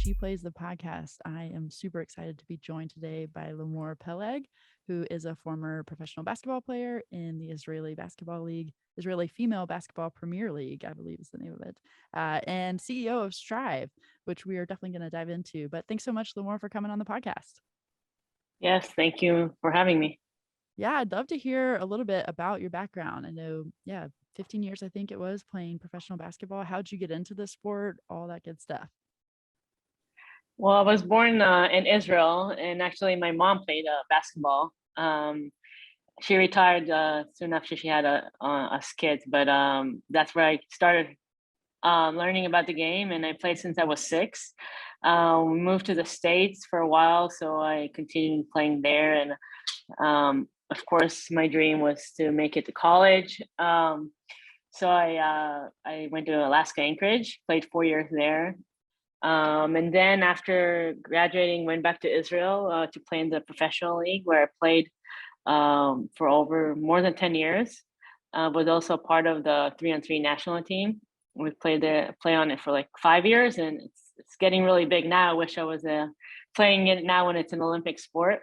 She Plays the Podcast. I am super excited to be joined today by Limor Pelleg, who is a former professional basketball player in the Israeli Basketball League, Israeli Female Basketball Premier League, I believe is the name of it, and CEO of Striv, which we are definitely going to dive into. But thanks so much, Limor, for coming on the podcast. Yes, thank you for having me. Yeah, I'd love to hear a little bit about your background. I know, 15 years, I think it was, playing professional basketball. How'd you get into the sport? All that good stuff. Well, I was born in Israel, and actually, my mom played basketball. She retired soon after she had us kids, but that's where I started learning about the game, and I played since I was 6. We moved to the States for a while, so I continued playing there. And of course, my dream was to make it to college. So I went to Alaska Anchorage, played 4 years there. And then after graduating, went back to Israel to play in the professional league, where I played for over more than 10 years. Was also part of the 3-on-3 national team. We play on it for like 5 years, and it's getting really big now. I wish I was playing it now when it's an Olympic sport.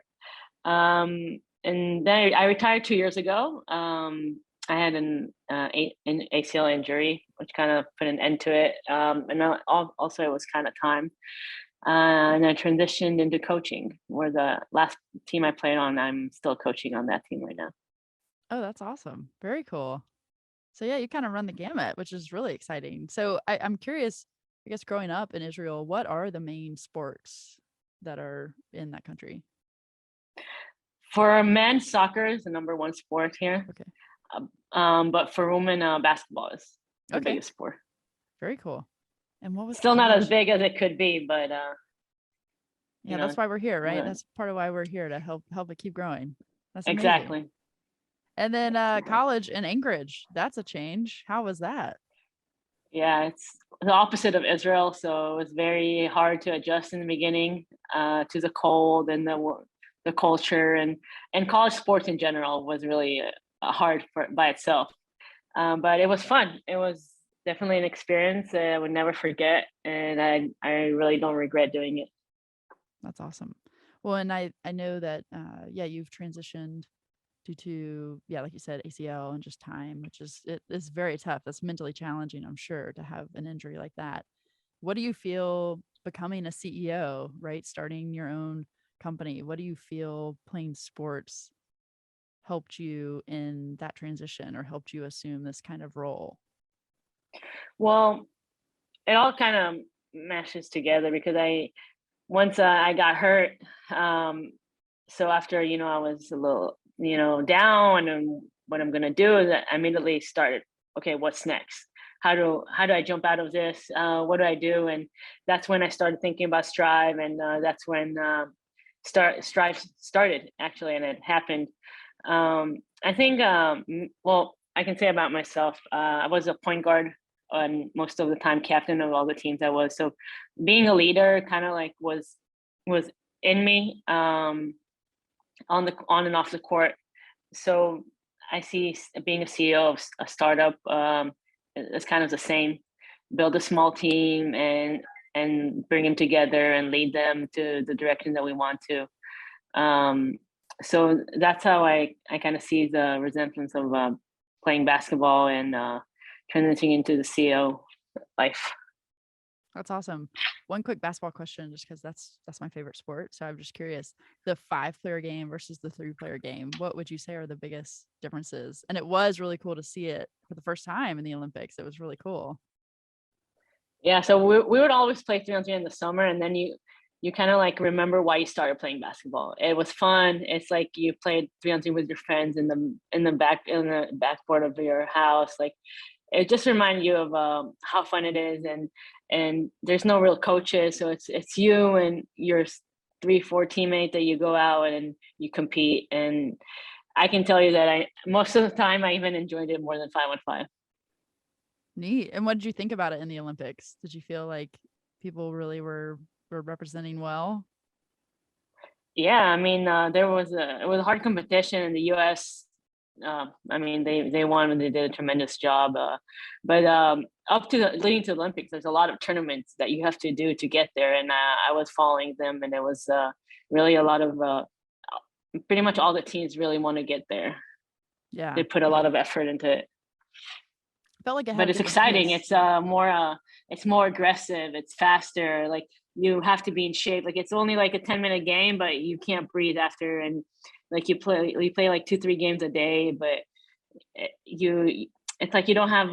And then I retired 2 years ago. I had an ACL injury, which kind of put an end to it. And also it was kind of time. And I transitioned into coaching, where the last team I played on, I'm still coaching on that team right now. Oh, that's awesome. Very cool. So yeah, you kind of run the gamut, which is really exciting. So I'm curious, I guess growing up in Israel, what are the main sports that are in that country? For men, soccer is the number one sport here. Okay. But for women, basketball is the biggest sport. Very cool. And what was still not as college? big as it could be, but yeah, that's why we're here, right? That's part of why we're here, to help it keep growing. That's amazing. Exactly. And then college in Anchorage, that's a change. How was that? Yeah, it's the opposite of Israel, so it was very hard to adjust in the beginning to the cold and the culture, and college sports in general was really hard by itself. But it was fun. It was definitely an experience that I would never forget, and I really don't regret doing it. That's awesome. Well, and I know that you've transitioned due to, like you said, ACL and just time, which is very tough. That's mentally challenging, I'm sure, to have an injury like that. What do you feel becoming a CEO, right? Starting your own company. What do you feel playing sports helped you in that transition, or helped you assume this kind of role? Well, it all kind of meshes together because once I got hurt, so after, I was a little, down, and what I'm going to do is I immediately started, okay, what's next? How do I jump out of this? What do I do? And that's when I started thinking about Striv, and that's when Striv started, actually, and it happened. I think, well, I can say about myself, I was a point guard and most of the time captain of all the teams I was. So being a leader kind of like was in me, on and off the court. So I see being a CEO of a startup is kind of the same. Build a small team and bring them together and lead them to the direction that we want to. So that's how I kind of see the resemblance of playing basketball and transitioning into the CEO life. That's awesome. One quick basketball question, just because that's my favorite sport. So I'm just curious, the 5-player game versus the 3-player game, what would you say are the biggest differences? And it was really cool to see it for the first time in the Olympics. It was really cool. Yeah, so we would always play 3-on-3 in the summer, and then you kind of like remember why you started playing basketball. It was fun. It's like you played 3-on-3 with your friends in the backboard of your house. Like, it just reminds you of how fun it is, and there's no real coaches, so it's you and your 3-4 teammate that you go out and you compete. And I can tell you that most of the time I even enjoyed it more than 5-on-5. Neat. And what did you think about it in the Olympics? Did you feel like people really were representing well? Yeah, I mean, it was a hard competition in the U.S. I mean, they won and they did a tremendous job. But up to leading to the Olympics, there's a lot of tournaments that you have to do to get there, and I was following them, and it was really a lot of pretty much all the teams really want to get there. Yeah. They put a lot of effort into it, Felt like it but had it's different exciting. pace. It's more aggressive. It's faster. Like you have to be in shape. Like it's only like a 10-minute game, but you can't breathe after, and like you play like 2-3 games a day, but you it's like you don't have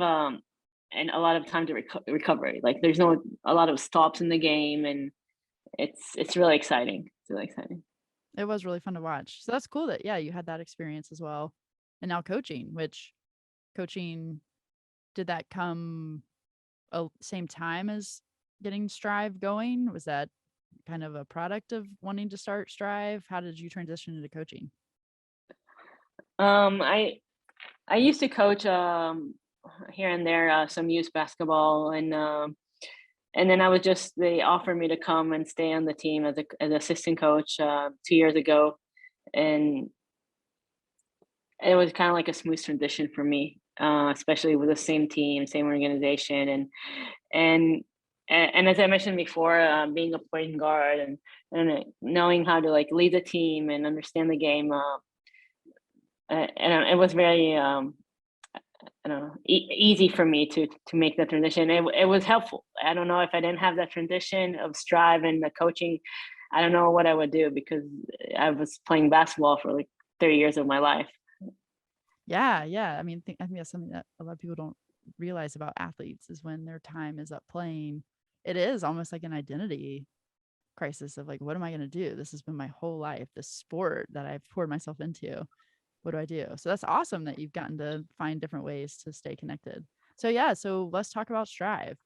and a lot of time to recover. Like there's no a lot of stops in the game, and it's really exciting. It's really exciting. It was really fun to watch. So that's cool that, yeah, you had that experience as well. And now coaching, which coaching, did that come same time as getting Strive going? Was that kind of a product of wanting to start Strive? How did you transition into coaching? Um, I I used to coach here and there some youth basketball, and then I was just they offered me to come and stay on the team as a as assistant coach 2 years ago, and it was kind of like a smooth transition for me, especially with the same team, same organization, and and as I mentioned before, being a point guard and knowing how to like lead the team and understand the game, and it was very I don't know, easy for me to make the transition. It was helpful. I don't know if I didn't have that transition of Strive and the coaching, I don't know what I would do because I was playing basketball for like 30 years of my life. Yeah, yeah. I mean, I think that's something that a lot of people don't realize about athletes is when their time is up playing, it is almost like an identity crisis of like, what am I going to do? This has been my whole life, this sport that I've poured myself into. What do I do? So that's awesome that you've gotten to find different ways to stay connected. So yeah, so let's talk about Strive.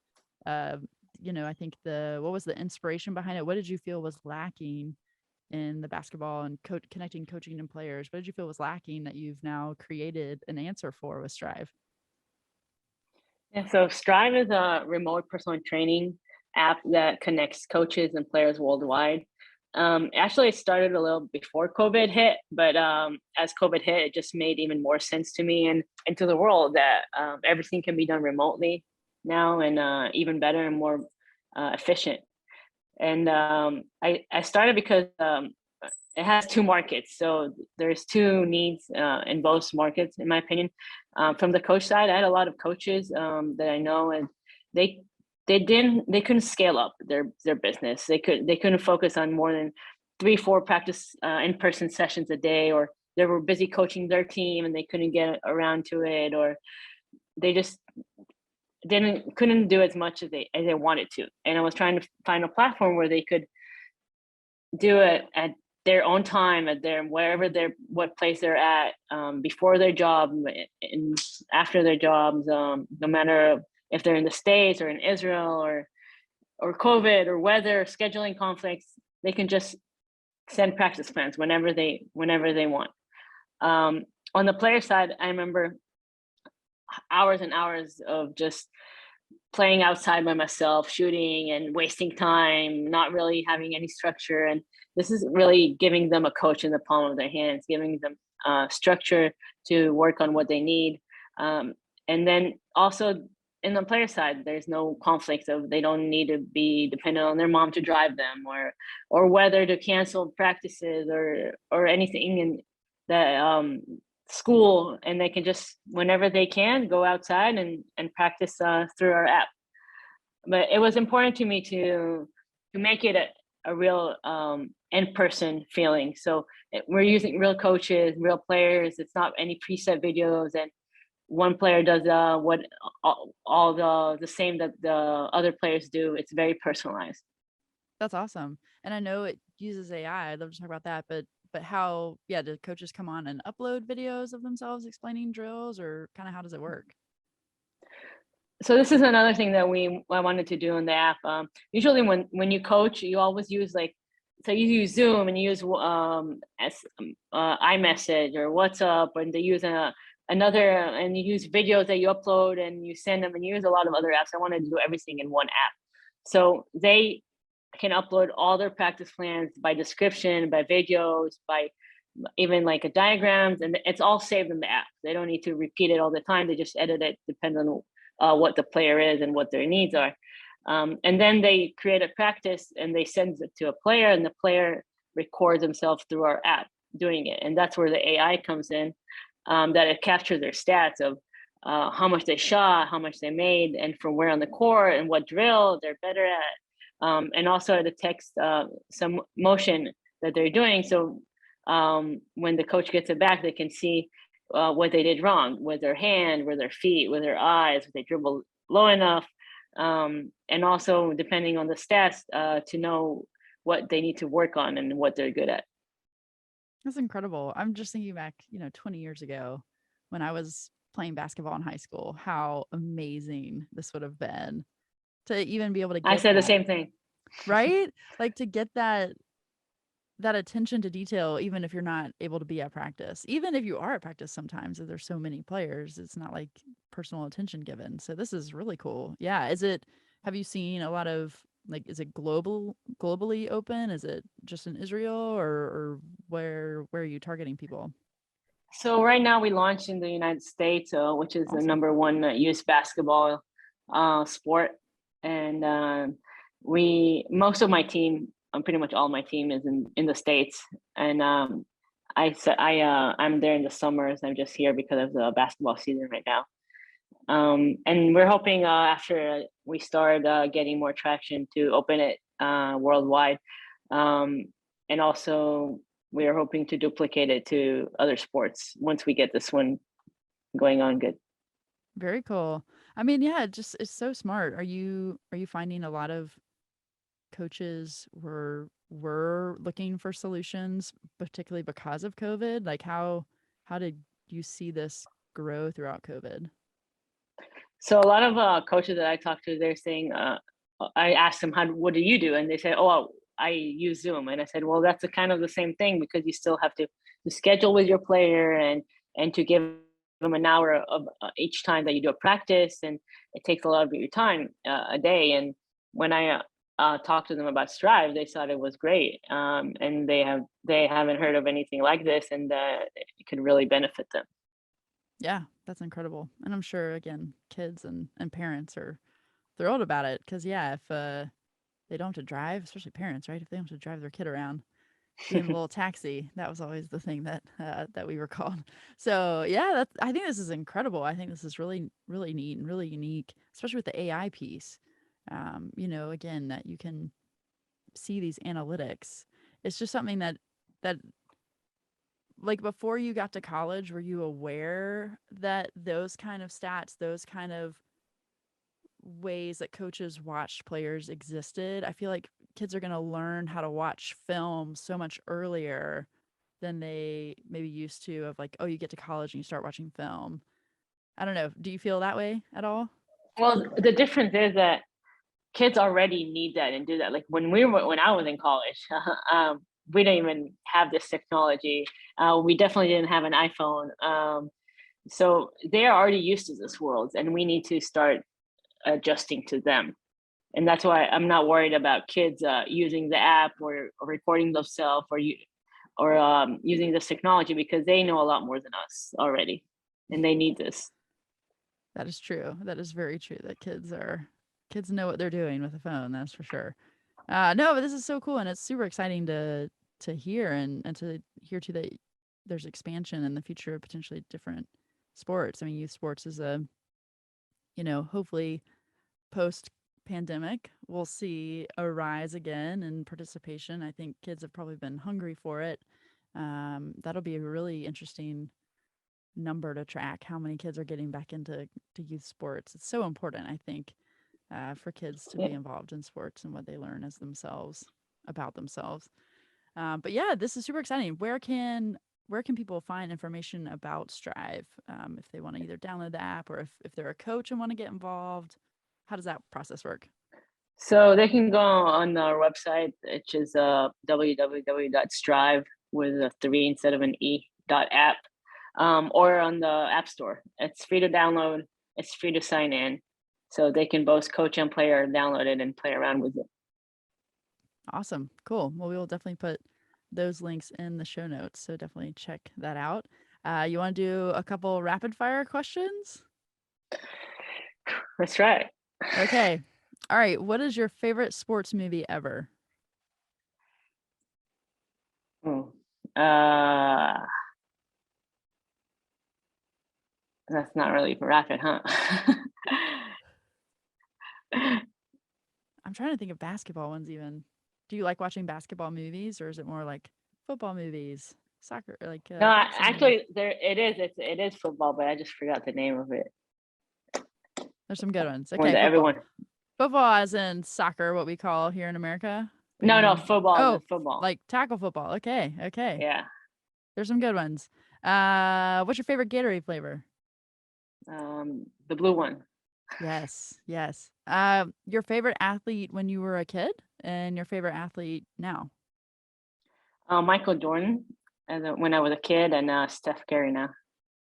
Uh, I think what was the inspiration behind it? What did you feel was lacking in the basketball and connecting coaching and players? What did you feel was lacking that you've now created an answer for with Strive? Yeah, so Strive is a remote personal training app that connects coaches and players worldwide. Actually, it started a little before COVID hit, but as COVID hit, it just made even more sense to me and to the world that everything can be done remotely now, and even better and more efficient. And I started because it has two markets, so there's two needs in both markets, in my opinion. From the coach side, I had a lot of coaches that I know, and they they couldn't scale up their business. They couldn't focus on more than 3-4 practice in-person sessions a day, or they were busy coaching their team and they couldn't get around to it, or they just didn't couldn't do as much as they wanted to. And I was trying to find a platform where they could do it at their own time, at their wherever they're what place they're at, before their job and after their jobs, no matter if they're in the States or in Israel or COVID or weather scheduling conflicts, they can just send practice plans whenever they want. On the player side, I remember hours and hours of just playing outside by myself, shooting and wasting time, not really having any structure. And this is really giving them a coach in the palm of their hands, giving them structure to work on what they need. And then also in the player side, there's no conflicts of they don't need to be dependent on their mom to drive them, or whether to cancel practices or anything in that school, and they can just whenever they can go outside and practice through our app. But it was important to me to make it a real in-person feeling. So we're using real coaches, real players. It's not any preset videos, and one player does what all the same that the other players do. It's very personalized. That's awesome. And I know it uses AI. I'd love to talk about that, but how, yeah, do coaches come on and upload videos of themselves explaining drills, or kind of how does it work? So this is another thing that I wanted to do in the app. Usually when you coach, you always use like, so you use Zoom and you use iMessage or WhatsApp, and they use another, and you use videos that you upload and you send them, and you use a lot of other apps. I wanted to do everything in one app, so they can upload all their practice plans by description, by videos, by even like a diagrams, and it's all saved in the app. They don't need to repeat it all the time. They just edit it depending on what the player is and what their needs are. And then they create a practice and they send it to a player, and the player records himself through our app doing it. And that's where the AI comes in, that it captures their stats of how much they shot, how much they made, and from where on the court and what drill they're better at. And also it detects some motion that they're doing. So when the coach gets it back, they can see what they did wrong with their hand, with their feet, with their eyes, if they dribble low enough. And also depending on the stats to know what they need to work on and what they're good at. That's incredible. I'm just thinking back, 20 years ago when I was playing basketball in high school, how amazing this would have been to even be able to I get said the that, same thing. right? Like to get that attention to detail, even if you're not able to be at practice. Even if you are at practice sometimes, if there's so many players, it's not like personal attention given. So this is really cool. Yeah. Have you seen a lot of, like, is it globally open? Is it just in Israel, or where are you targeting people? So right now we launched in the United States, which is the Awesome. number one youth basketball sport, and most of my team, pretty much all my team is in the States, and I'm there in the summers. I'm just here because of the basketball season right now. And we're hoping after we start getting more traction to open it worldwide. Um, and also, we are hoping to duplicate it to other sports once we get this one going on good. Very cool. I mean, yeah, it's so smart. Are you finding a lot of coaches were looking for solutions, particularly because of COVID? Like how did you see this grow throughout COVID? So a lot of coaches that I talk to, they're saying, I asked them, what do you do? And they say, oh, I use Zoom. And I said, well, that's a kind of the same thing because you still have to schedule with your player and to give them an hour of each time that you do a practice. And it takes a lot of your time a day. And when I talked to them about Striv, they thought it was great. And they haven't heard of anything like this, and it could really benefit them. Yeah, that's incredible. And I'm sure again, kids and parents are thrilled about it because yeah, if they don't have to drive, especially parents, right? If they don't have to drive their kid around, being a little taxi, that was always the thing that we were called. So yeah, I think this is incredible. I think this is really really neat and really unique, especially with the AI piece. Again, that you can see these analytics. It's just something that like before you got to college, were you aware that those kind of stats, those kind of ways that coaches watched players existed? I feel like kids are going to learn how to watch film so much earlier than they maybe used to, of like, oh, you get to college and you start watching film. I don't know. Do you feel that way at all? Well, the difference is that kids already need that and do that. Like when I was in college, we didn't even have this technology. We definitely didn't have an iPhone. So they are already used to this world, and we need to start adjusting to them. And that's why I'm not worried about kids using the app or recording themselves or using this technology because they know a lot more than us already, and they need this. That is true. That is very true that kids know what they're doing with a phone, that's for sure. No, but this is so cool and it's super exciting to hear and to hear too that there's expansion in the future of potentially different sports. I mean, youth sports is hopefully post pandemic, we'll see a rise again in participation. I think kids have probably been hungry for it. That'll be a really interesting number to track, how many kids are getting back into youth sports. It's so important, I think, for kids to be Yeah. involved in sports and what they learn as themselves about themselves. But yeah, this is super exciting. Where can people find information about Strive, if they want to either download the app, or if they're a coach and want to get involved? How does that process work? So they can go on our website, which is www.strive with a three instead of an e dot app, or on the App Store. It's free to download. It's free to sign in, so they can both coach and player download it and play around with it. Awesome. Cool. Well, we will definitely put those links in the show notes, so definitely check that out. You want to do a couple rapid fire questions? That's right. Okay. All right. What is your favorite sports movie ever? Hmm. Uh, that's not really rapid, huh? I'm trying to think of basketball ones even. Do you like watching basketball movies or is it more like football movies, soccer, like No, boxing movies? actually, there it is. It is football, but I just forgot the name of it. There's some good ones. When Okay, football. everyone, Football as in soccer, what we call here in America. But you no, mean football, the oh, football. like tackle football. Okay, okay. Yeah. There's some good ones. What's your favorite Gatorade flavor? The blue one. Yes, yes. Your favorite athlete when you were a kid and your favorite athlete now? Michael Jordan, when I was a kid, and Steph Curry now,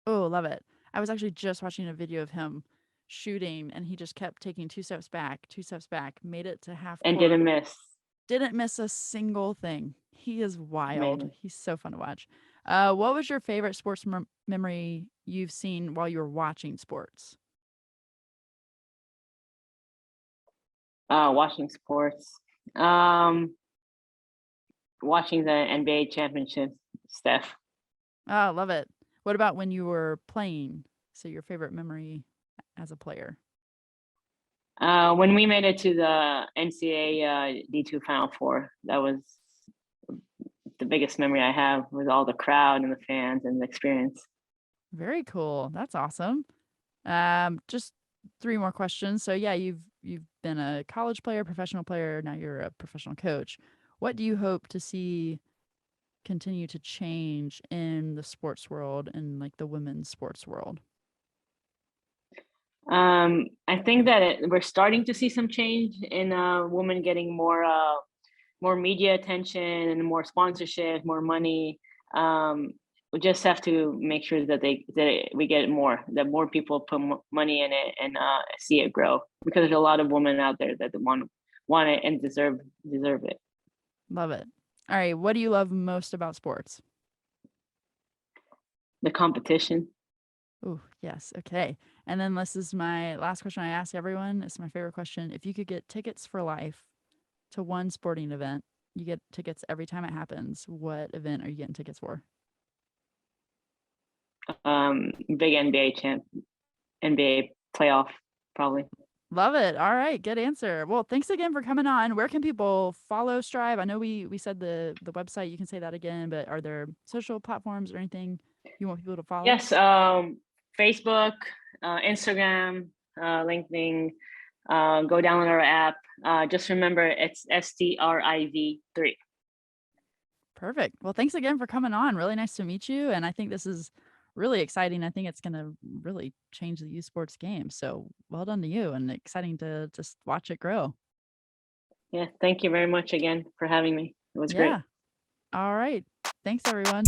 Oh, love it. I was actually just watching a video of him shooting and he just kept taking 2 steps back, made it to half and court, didn't miss. didn't miss a single thing. He is wild. Amazing. He's so fun to watch. What was your favorite sports memory you've seen while you were watching sports? Watching sports. Um, Watching the NBA championship, Steph. Oh, love it. What about when you were playing? So your favorite memory as a player? When we made it to the NCAA D2 Final Four, that was the biggest memory I have with all the crowd and the fans and the experience. Very cool. That's awesome. Just three more questions. So yeah, you've been a college player, professional player, now you're a professional coach. What do you hope to see continue to change in the sports world and like the women's sports world? I think that we're starting to see some change in women getting more media attention and more sponsorship, more money. We just have to make sure that we get more, that more people put money in it and see it grow, because there's a lot of women out there that want it and deserve it. Love it. All right, what do you love most about sports? The competition. Oh, yes. Okay. And then this is my last question I ask everyone. It's my favorite question. If you could get tickets for life to one sporting event, you get tickets every time it happens. What event are you getting tickets for? Big NBA playoff, probably. Love it. All right, good answer. Well, thanks again for coming on. Where can people follow Strive? I know we said the website. You can say that again, but are there social platforms or anything you want people to follow? Yes, Facebook, Instagram, LinkedIn. Go download our app. Just remember it's Striv3. Perfect. Well, thanks again for coming on. Really nice to meet you. And I think this is really exciting. I think it's going to really change the youth sports game. So well done to you and exciting to just watch it grow. Yeah, thank you very much again for having me. It was great. Yeah. All right. Thanks, everyone.